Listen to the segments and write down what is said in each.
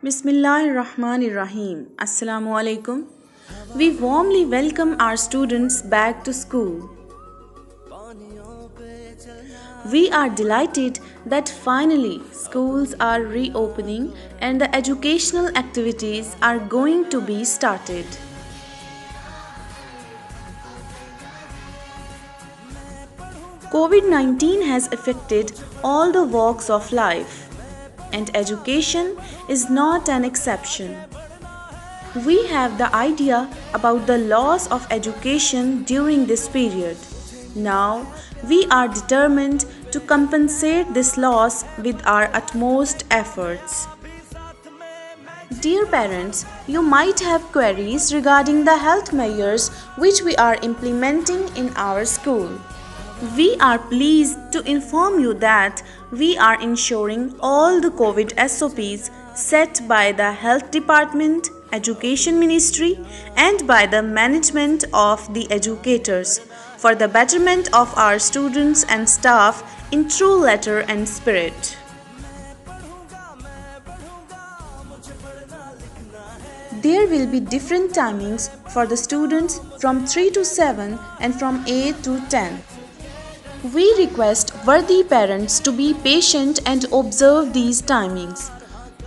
Bismillahirrahmanirrahim. Assalamu alaikum. We warmly welcome our students back to school. We are delighted that finally schools are reopening and the educational activities are going to be started. COVID 19 has affected all the walks of life, and education is not an exception. We have the idea about the loss of education during this period. Now, we are determined to compensate this loss with our utmost efforts. Dear parents, you might have queries regarding the health measures which we are implementing in our school. We are pleased to inform you that we are ensuring all the COVID SOPs set by the Health Department, Education Ministry, and by the management of the educators for the betterment of our students and staff in true letter and spirit. There will be different timings for the students from 3 to 7 and from 8 to 10. We request worthy parents to be patient and observe these timings.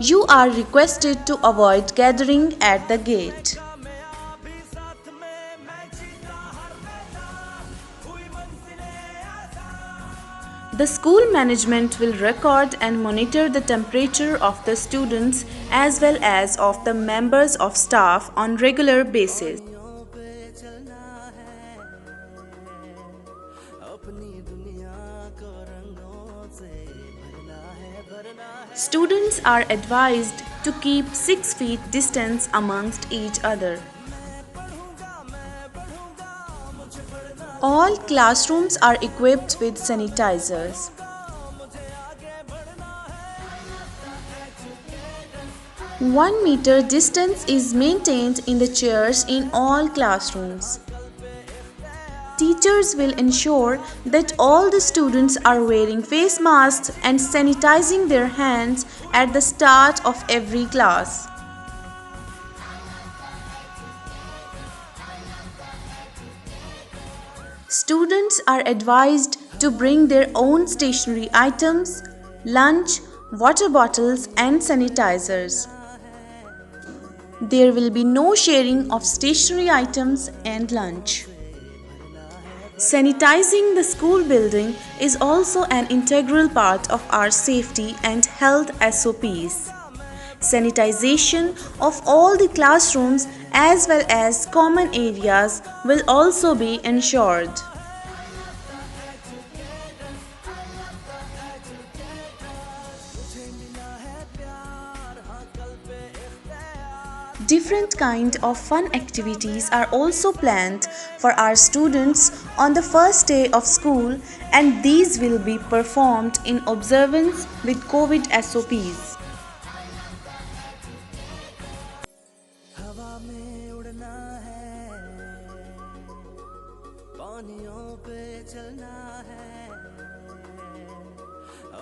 You are requested to avoid gathering at the gate. The school management will record and monitor the temperature of the students as well as of the members of staff on regular basis. Students are advised to keep 6 feet distance amongst each other. All classrooms are equipped with sanitizers. One meter distance is maintained in the chairs in all classrooms. Teachers will ensure that all the students are wearing face masks and sanitizing their hands at the start of every class. Students are advised to bring their own stationery items, lunch, water bottles, and sanitizers. There will be no sharing of stationery items and lunch. Sanitizing the school building is also an integral part of our safety and health SOPs. Sanitization of all the classrooms as well as common areas will also be ensured. Different kind of fun activities are also planned for our students on the first day of school, and these will be performed in observance with COVID SOPs.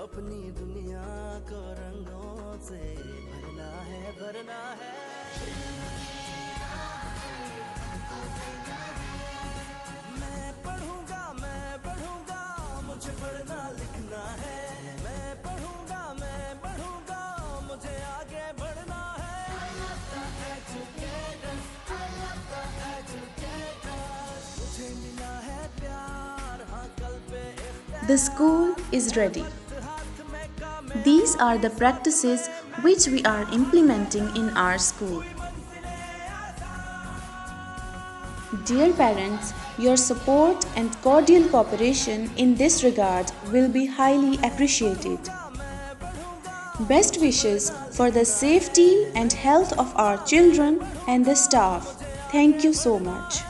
अपनी दुनिया को रंगों से भरना है मैं पढ़ूंगा मुझे पढ़ना लिखना है मैं पढ़ूंगा मुझे आगे बढ़ना है मुझे मिला है प्यार हाँ कल पे The school is ready. These are the practices which we are implementing in our school. Dear parents, your support and cordial cooperation in this regard will be highly appreciated. Best wishes for the safety and health of our children and the staff. Thank you so much.